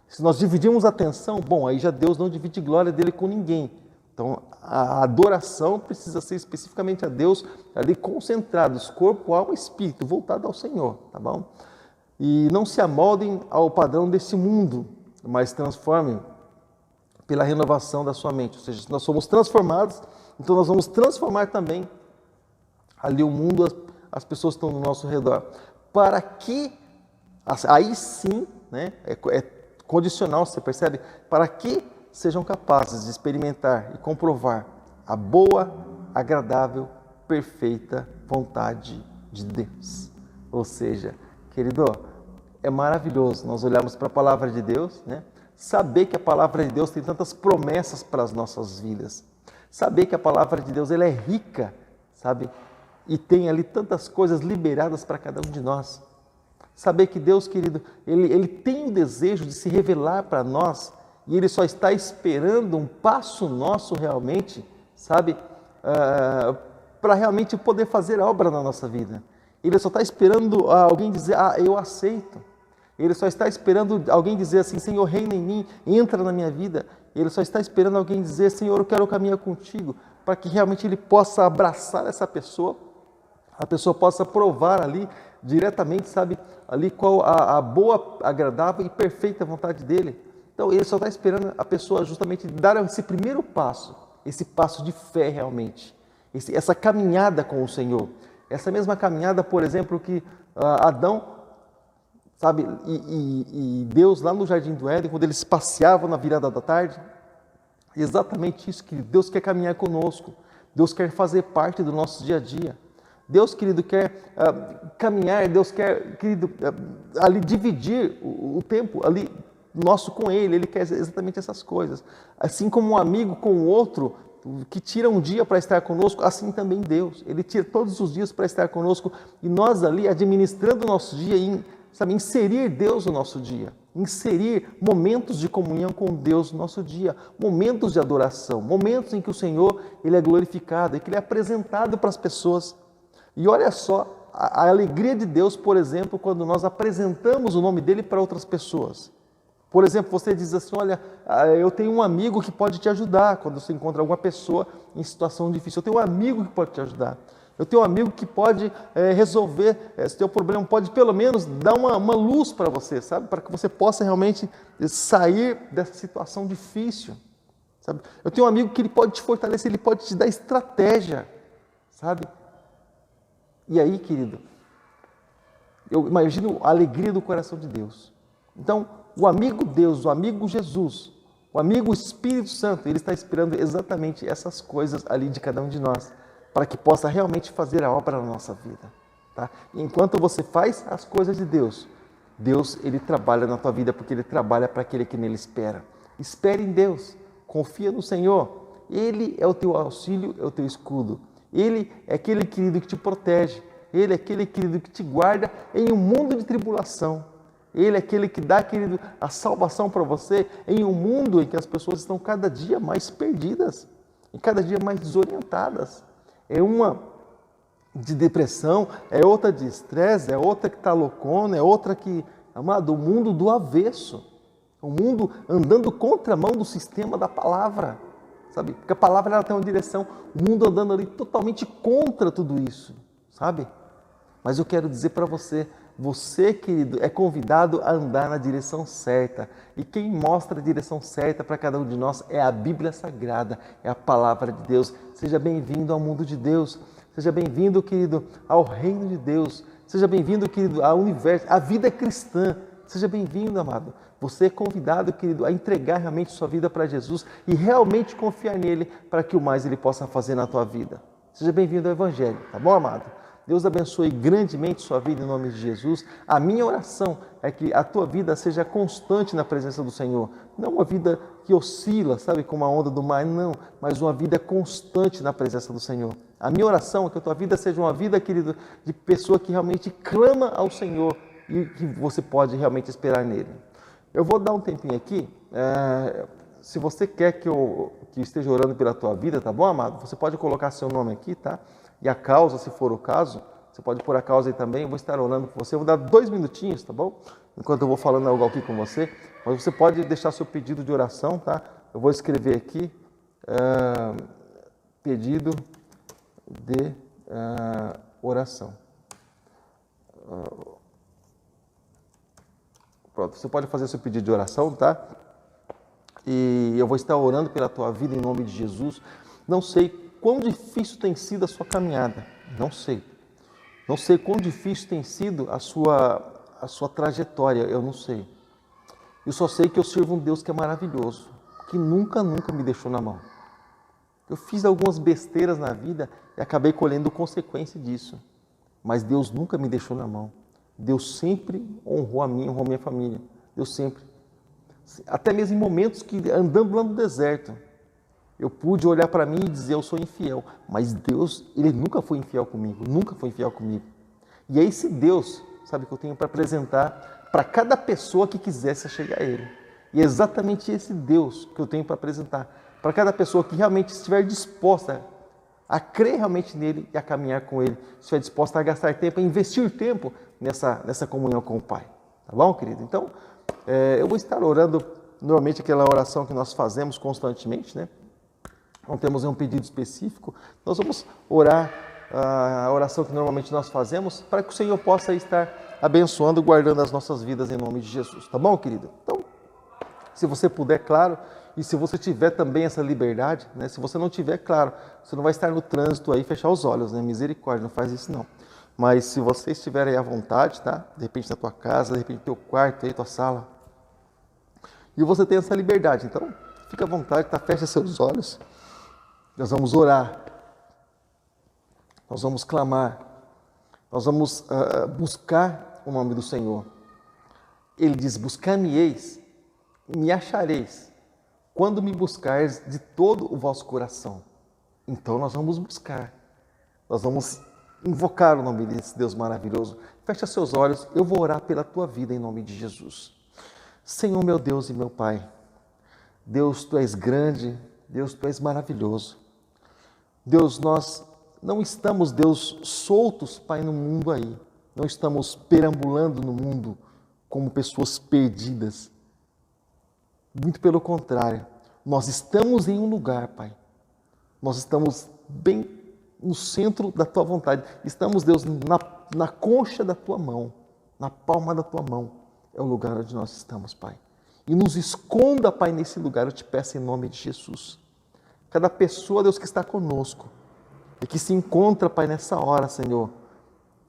Se nós dividimos a atenção, bom, aí já Deus não divide glória dele com ninguém. Então, a adoração precisa ser especificamente a Deus, ali concentrados, corpo, alma e espírito, voltado ao Senhor, tá bom? E não se amoldem ao padrão desse mundo, mas transformem pela renovação da sua mente. Ou seja, se nós somos transformados, então nós vamos transformar também ali o mundo, as pessoas que estão no nosso redor. Para que, aí sim, né, é condicional, você percebe? Para que sejam capazes de experimentar e comprovar a boa, agradável, perfeita vontade de Deus. Ou seja, querido, é maravilhoso nós olharmos para a palavra de Deus, né? Saber que a palavra de Deus tem tantas promessas para as nossas vidas. Saber que a palavra de Deus ela é rica, sabe? E tem ali tantas coisas liberadas para cada um de nós. Saber que Deus, querido, Ele tem o desejo de se revelar para nós e Ele só está esperando um passo nosso realmente, sabe? Para realmente poder fazer a obra na nossa vida. Ele só está esperando alguém dizer, eu aceito. Ele só está esperando alguém dizer assim, Senhor, reina em mim, entra na minha vida. Ele só está esperando alguém dizer, Senhor, eu quero caminhar contigo, para que realmente Ele possa abraçar essa pessoa, a pessoa possa provar ali, diretamente, sabe, ali qual a boa, agradável e perfeita vontade dEle. Então, Ele só está esperando a pessoa justamente dar esse primeiro passo, esse passo de fé realmente, essa caminhada com o Senhor. Essa mesma caminhada, por exemplo, que Adão, sabe, e Deus lá no Jardim do Éden, quando eles passeavam na virada da tarde, exatamente isso, que Deus quer caminhar conosco, Deus quer fazer parte do nosso dia a dia. Deus, querido, quer caminhar, Deus quer, querido, ali dividir o tempo ali nosso com Ele, Ele quer exatamente essas coisas. Assim como um amigo com o outro, que tira um dia para estar conosco, assim também Deus. Ele tira todos os dias para estar conosco e nós ali administrando o nosso dia, sabe, inserir Deus no nosso dia, inserir momentos de comunhão com Deus no nosso dia, momentos de adoração, momentos em que o Senhor Ele é glorificado e que Ele é apresentado para as pessoas. E olha só a alegria de Deus, por exemplo, quando nós apresentamos o nome dEle para outras pessoas. Por exemplo, você diz assim, olha, eu tenho um amigo que pode te ajudar quando você encontra alguma pessoa em situação difícil. Eu tenho um amigo que pode te ajudar. Eu tenho um amigo que pode resolver esse teu problema, pode pelo menos dar uma luz para você, sabe? Para que você possa realmente sair dessa situação difícil, sabe? Eu tenho um amigo que ele pode te fortalecer, ele pode te dar estratégia, sabe? E aí, querido, eu imagino a alegria do coração de Deus. Então, o amigo Deus, o amigo Jesus, o amigo Espírito Santo, ele está esperando exatamente essas coisas ali de cada um de nós, para que possa realmente fazer a obra na nossa vida. Tá? Enquanto você faz as coisas de Deus, Deus ele trabalha na tua vida, porque Ele trabalha para aquele que nele espera. Espere em Deus, confia no Senhor. Ele é o teu auxílio, é o teu escudo. Ele é aquele querido que te protege. Ele é aquele querido que te guarda em um mundo de tribulação. Ele é aquele que dá, querido, a salvação para você em um mundo em que as pessoas estão cada dia mais perdidas e cada dia mais desorientadas. É uma de depressão, é outra de estresse, é outra que está loucona, é outra que, amado, o mundo do avesso. O mundo andando contramão do sistema da palavra, sabe? Porque a palavra ela tem uma direção, o mundo andando ali totalmente contra tudo isso, sabe? Mas eu quero dizer para você, você, querido, é convidado a andar na direção certa. E quem mostra a direção certa para cada um de nós é a Bíblia Sagrada, é a Palavra de Deus. Seja bem-vindo ao mundo de Deus. Seja bem-vindo, querido, ao reino de Deus. Seja bem-vindo, querido, ao universo, à vida cristã. Seja bem-vindo, amado. Você é convidado, querido, a entregar realmente sua vida para Jesus e realmente confiar nele para que o mais ele possa fazer na tua vida. Seja bem-vindo ao Evangelho, tá bom, amado? Deus abençoe grandemente sua vida em nome de Jesus. A minha oração é que a tua vida seja constante na presença do Senhor. Não uma vida que oscila, sabe, como a onda do mar, não, mas uma vida constante na presença do Senhor. A minha oração é que a tua vida seja uma vida, querido, de pessoa que realmente clama ao Senhor e que você pode realmente esperar nele. Eu vou dar um tempinho aqui. Se você quer que eu esteja orando pela tua vida, tá bom, amado? Você pode colocar seu nome aqui, tá? E a causa, se for o caso, você pode pôr a causa aí também. Eu vou estar orando por você. Eu vou dar 2 minutinhos, tá bom? Enquanto eu vou falando algo aqui com você. Mas você pode deixar seu pedido de oração, tá? Eu vou escrever aqui. Pedido de oração. Pronto, você pode fazer seu pedido de oração, tá? E eu vou estar orando pela tua vida em nome de Jesus. Não sei quão difícil tem sido a sua caminhada, não sei. Não sei quão difícil tem sido a sua trajetória, eu não sei. Eu só sei que eu sirvo um Deus que é maravilhoso, que nunca me deixou na mão. Eu fiz algumas besteiras na vida e acabei colhendo consequência disso. Mas Deus nunca me deixou na mão. Deus sempre honrou a mim, honrou a minha família. Deus sempre. Até mesmo em momentos que, andando lá no deserto, eu pude olhar para mim e dizer, eu sou infiel. Mas Deus, Ele nunca foi infiel comigo, nunca foi infiel comigo. E é esse Deus, sabe, que eu tenho para apresentar para cada pessoa que quisesse chegar a Ele. E é exatamente esse Deus que eu tenho para apresentar para cada pessoa que realmente estiver disposta a crer realmente nele e a caminhar com Ele, estiver disposta a gastar tempo, a investir tempo nessa comunhão com o Pai. Tá bom, querido? Então, eu vou estar orando, normalmente aquela oração que nós fazemos constantemente, né? Não temos um pedido específico, nós vamos orar a oração que normalmente nós fazemos para que o Senhor possa estar abençoando, guardando as nossas vidas em nome de Jesus. Tá bom, querido? Então, se você puder, claro, e se você tiver também essa liberdade, né? Se você não tiver, claro, você não vai estar no trânsito aí e fechar os olhos, né? Misericórdia, não faz isso não. Mas se você estiver aí à vontade, tá? De repente na tua casa, de repente no teu quarto, aí, tua sala, e você tem essa liberdade, então fica à vontade, tá? Fecha seus olhos, nós vamos orar, nós vamos clamar, nós vamos buscar o nome do Senhor. Ele diz, buscar-me-eis, me achareis, quando me buscares de todo o vosso coração. Então nós vamos buscar, nós vamos invocar o nome desse Deus maravilhoso. Fecha seus olhos, eu vou orar pela tua vida em nome de Jesus. Senhor, meu Deus e meu Pai, Deus, Tu és grande, Deus, Tu és maravilhoso. Deus, nós não estamos, Deus, soltos, Pai, no mundo aí. Não estamos perambulando no mundo como pessoas perdidas. Muito pelo contrário, nós estamos em um lugar, Pai. Nós estamos bem no centro da Tua vontade. Estamos, Deus, na concha da Tua mão, na palma da Tua mão. É o lugar onde nós estamos, Pai. E nos esconda, Pai, nesse lugar, eu te peço em nome de Jesus. Cada pessoa, Deus, que está conosco e que se encontra, Pai, nessa hora, Senhor,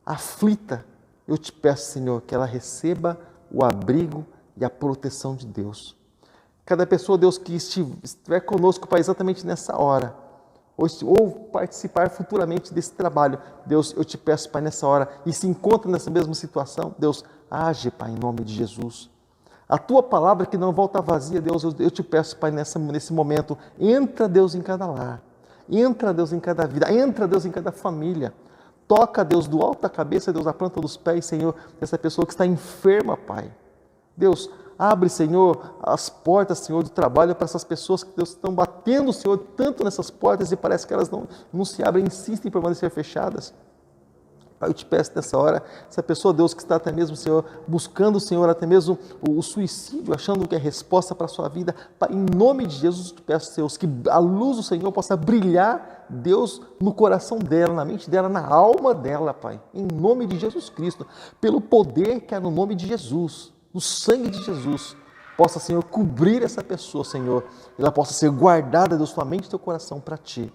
aflita, eu te peço, Senhor, que ela receba o abrigo e a proteção de Deus. Cada pessoa, Deus, que estiver conosco, Pai, exatamente nessa hora, ou participar futuramente desse trabalho, Deus, eu te peço, Pai, nessa hora, e se encontra nessa mesma situação, Deus, age, Pai, em nome de Jesus. A Tua palavra que não volta vazia, Deus, eu te peço, Pai, nesse momento, entra, Deus, em cada lar, entra, Deus, em cada vida, entra, Deus, em cada família, toca, Deus, do alto da cabeça, Deus, a planta dos pés, Senhor, dessa pessoa que está enferma, Pai. Deus, abre, Senhor, as portas, Senhor, de trabalho para essas pessoas que, Deus, estão batendo, Senhor, tanto nessas portas e parece que elas não se abrem, insistem em permanecer fechadas. Pai, eu te peço nessa hora, essa pessoa, Deus, que está até mesmo, Senhor, buscando, Senhor, até mesmo o suicídio, achando que é resposta para a sua vida, Pai, em nome de Jesus, eu te peço, Deus, que a luz do Senhor possa brilhar, Deus, no coração dela, na mente dela, na alma dela, Pai, em nome de Jesus Cristo, pelo poder que há no nome de Jesus, no sangue de Jesus, possa, Senhor, cobrir essa pessoa, Senhor, e ela possa ser guardada, Deus, tua mente e teu coração para Ti.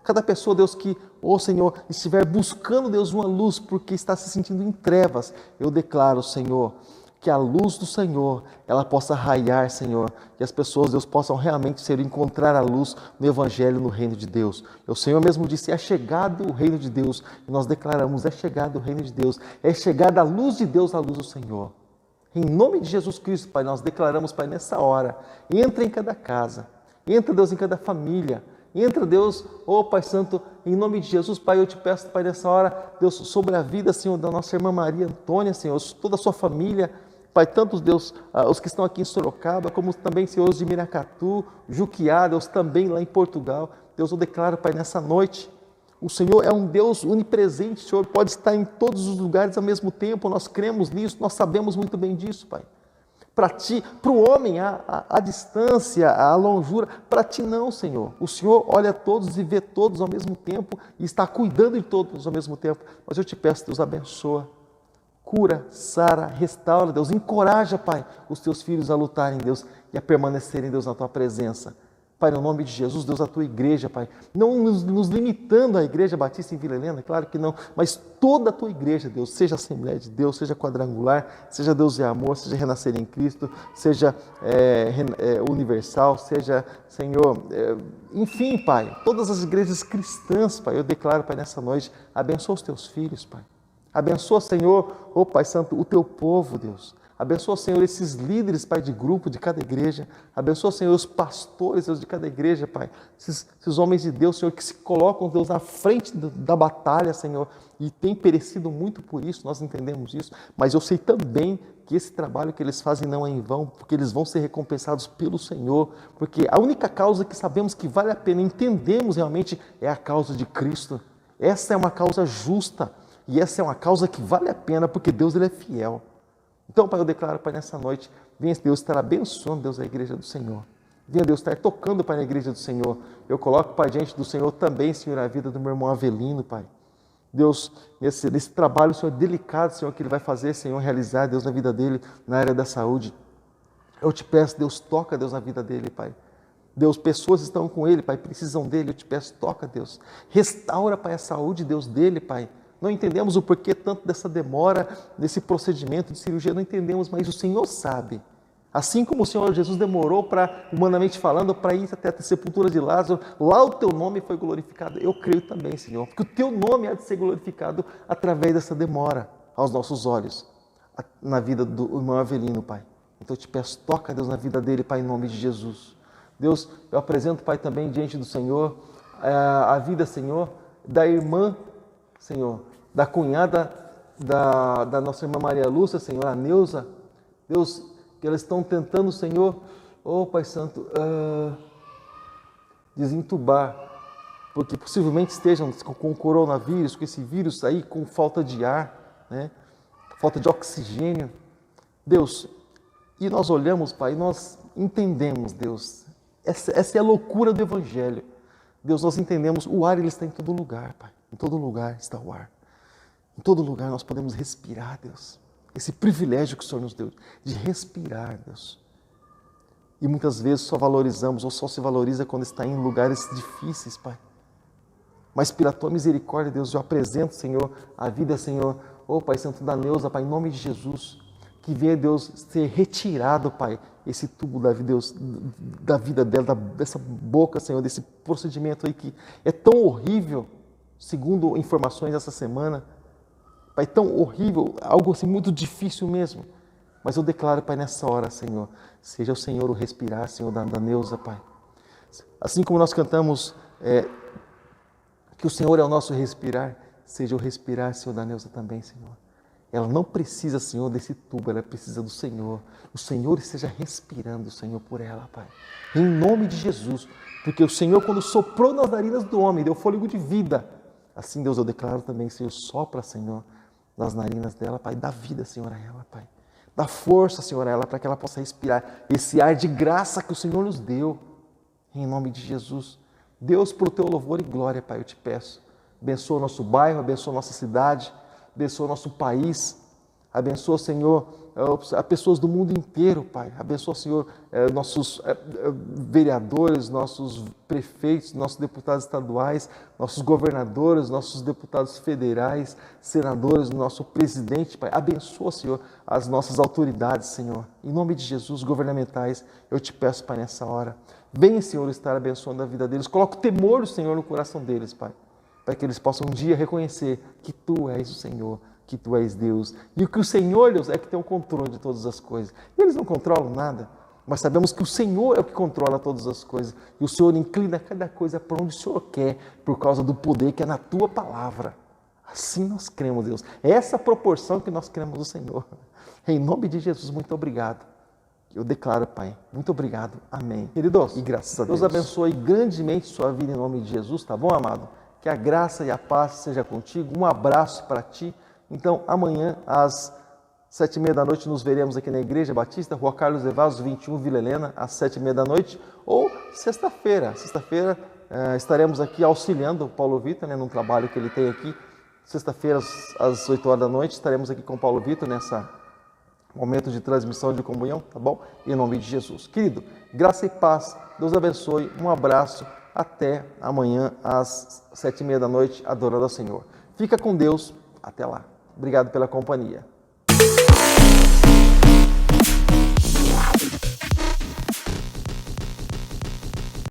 Cada pessoa, Deus, que, Senhor, estiver buscando, Deus, uma luz porque está se sentindo em trevas, eu declaro, Senhor, que a luz do Senhor, ela possa raiar, Senhor, e as pessoas, Deus, possam realmente, Senhor, encontrar a luz no Evangelho, no reino de Deus. O Senhor mesmo disse, é chegado o reino de Deus, e nós declaramos, é chegado o reino de Deus, é chegada a luz de Deus, a luz do Senhor. Em nome de Jesus Cristo, Pai, nós declaramos, Pai, nessa hora, entra em cada casa, entra, Deus, em cada família, entra, Deus, Pai Santo, em nome de Jesus, Pai, eu te peço, Pai, nessa hora, Deus, sobre a vida, Senhor, da nossa irmã Maria Antônia, Senhor, toda a sua família, Pai, tantos, Deus, os que estão aqui em Sorocaba, como também, Senhor, os de Miracatu, Juquiá, Deus, também lá em Portugal, Deus, eu declaro, Pai, nessa noite, o Senhor é um Deus onipresente, o Senhor pode estar em todos os lugares ao mesmo tempo, nós cremos nisso, nós sabemos muito bem disso, Pai. Para ti, para o homem, a distância, a longura, para ti não, Senhor. O Senhor olha todos e vê todos ao mesmo tempo e está cuidando de todos ao mesmo tempo. Mas eu te peço, Deus, abençoa, cura, sara, restaura, Deus, encoraja, Pai, os teus filhos a lutarem, Deus, e a permanecerem, Deus, na tua presença. Pai, no nome de Jesus, Deus, a tua igreja, Pai, não nos limitando à Igreja Batista em Vila Helena, claro que não, mas toda a tua igreja, Deus, seja Assembleia de Deus, seja Quadrangular, seja Deus e Amor, seja Renascer em Cristo, seja Universal, seja, Senhor, enfim, Pai, todas as igrejas cristãs, Pai, eu declaro, Pai, nessa noite, abençoa os teus filhos, Pai, abençoa, Senhor, Pai Santo, o teu povo, Deus. Abençoa, Senhor, esses líderes, Pai, de grupo de cada igreja. Abençoa, Senhor, os pastores, Deus, de cada igreja, Pai. Esses homens de Deus, Senhor, que se colocam, Deus, na frente da batalha, Senhor, e tem perecido muito por isso, nós entendemos isso. Mas eu sei também que esse trabalho que eles fazem não é em vão, porque eles vão ser recompensados pelo Senhor. Porque a única causa que sabemos que vale a pena, entendemos realmente, é a causa de Cristo. Essa é uma causa justa e essa é uma causa que vale a pena, porque Deus, Ele é fiel. Então, Pai, eu declaro, Pai, nessa noite, venha Deus estar abençoando, Deus, a igreja do Senhor. Venha Deus estar tocando, Pai, na igreja do Senhor. Eu coloco, Pai, diante do Senhor também, Senhor, a vida do meu irmão Avelino, Pai. Deus, nesse trabalho, Senhor, delicado, Senhor, que Ele vai fazer, Senhor, realizar, Deus, na vida dele, na área da saúde. Eu te peço, Deus, toca, Deus, na vida dele, Pai. Deus, pessoas estão com ele, Pai, precisam dele, eu te peço, toca, Deus. Restaura, Pai, a saúde, Deus, dele, Pai. Não entendemos o porquê tanto dessa demora, desse procedimento de cirurgia, não entendemos, mas o Senhor sabe. Assim como o Senhor Jesus demorou para, humanamente falando, para ir até a sepultura de Lázaro, lá o teu nome foi glorificado. Eu creio também, Senhor, porque o teu nome há de ser glorificado através dessa demora aos nossos olhos, na vida do irmão Avelino, Pai. Então eu te peço, toca, Deus, na vida dele, Pai, em nome de Jesus. Deus, eu apresento, Pai, também diante do Senhor, a vida, Senhor, da irmã, Senhor, da cunhada da nossa irmã Maria Lúcia, Senhor, a Neuza, Deus, que elas estão tentando, Senhor, Pai Santo, desentubar, porque possivelmente estejam com o coronavírus, com esse vírus aí, com falta de ar, né? Falta de oxigênio. Deus, e nós olhamos, Pai, e nós entendemos, Deus, essa é a loucura do Evangelho. Deus, nós entendemos, o ar ele está em todo lugar, Pai. Em todo lugar está o ar. Em todo lugar nós podemos respirar, Deus. Esse privilégio que o Senhor nos deu de respirar, Deus. E muitas vezes só valorizamos ou só se valoriza quando está em lugares difíceis, Pai. Mas pela Tua misericórdia, Deus, eu apresento, Senhor, a vida, Senhor, Pai Santo, da Neuza, Pai, em nome de Jesus. Que venha, Deus, ser retirado, Pai, esse tubo da vida dela, dessa boca, Senhor, desse procedimento aí que é tão horrível, segundo informações essa semana, Pai, tão horrível, algo assim muito difícil mesmo. Mas eu declaro, Pai, nessa hora, Senhor, seja o Senhor o respirar, Senhor, da Neuza, Pai. Assim como nós cantamos que o Senhor é o nosso respirar, seja o respirar, Senhor, da Neuza também, Senhor. Ela não precisa, Senhor, desse tubo, ela precisa do Senhor. O Senhor esteja respirando, Senhor, por ela, Pai. Em nome de Jesus. Porque o Senhor, quando soprou nas narinas do homem, deu fôlego de vida. Assim, Deus, eu declaro também, Senhor, sopra, Senhor, nas narinas dela, Pai, dá vida, Senhor, a ela, Pai. Dá força, Senhor, a ela, para que ela possa respirar esse ar de graça que o Senhor nos deu. Em nome de Jesus. Deus, pelo teu louvor e glória, Pai, eu te peço. Abençoa o nosso bairro, abençoa a nossa cidade, abençoa o nosso país. Abençoa, Senhor, a pessoas do mundo inteiro, Pai. Abençoa, Senhor, nossos vereadores, nossos prefeitos, nossos deputados estaduais, nossos governadores, nossos deputados federais, senadores, nosso presidente, Pai. Abençoa, Senhor, as nossas autoridades, Senhor. Em nome de Jesus, governamentais, eu te peço, Pai, nessa hora. Venha, Senhor, estar abençoando a vida deles. Coloca o temor do Senhor no coração deles, Pai. Para que eles possam um dia reconhecer que Tu és o Senhor, que Tu és Deus. E que o Senhor, Deus, é que tem o controle de todas as coisas. E eles não controlam nada, mas sabemos que o Senhor é o que controla todas as coisas. E o Senhor inclina cada coisa para onde o Senhor quer, por causa do poder que é na Tua palavra. Assim nós cremos, Deus. É essa proporção que nós cremos no Senhor. Em nome de Jesus, muito obrigado. Eu declaro, Pai, muito obrigado. Amém. Queridos, e graças a Deus abençoe grandemente sua vida em nome de Jesus, tá bom, amado? Que a graça e a paz seja contigo. Um abraço para ti. Então, amanhã, às 7h30 da noite, nos veremos aqui na Igreja Batista, Rua Carlos Evasos, 21, Vila Helena, às 7h30 da noite. Ou sexta-feira. Sexta-feira estaremos aqui auxiliando o Paulo Vitor, num trabalho que ele tem aqui. Sexta-feira, às 8 horas da noite, estaremos aqui com o Paulo Vitor nessa momento de transmissão de comunhão, tá bom? Em nome de Jesus. Querido, graça e paz. Deus abençoe. Um abraço. Até amanhã, às 7h30 da noite, adorando ao Senhor. Fica com Deus. Até lá. Obrigado pela companhia.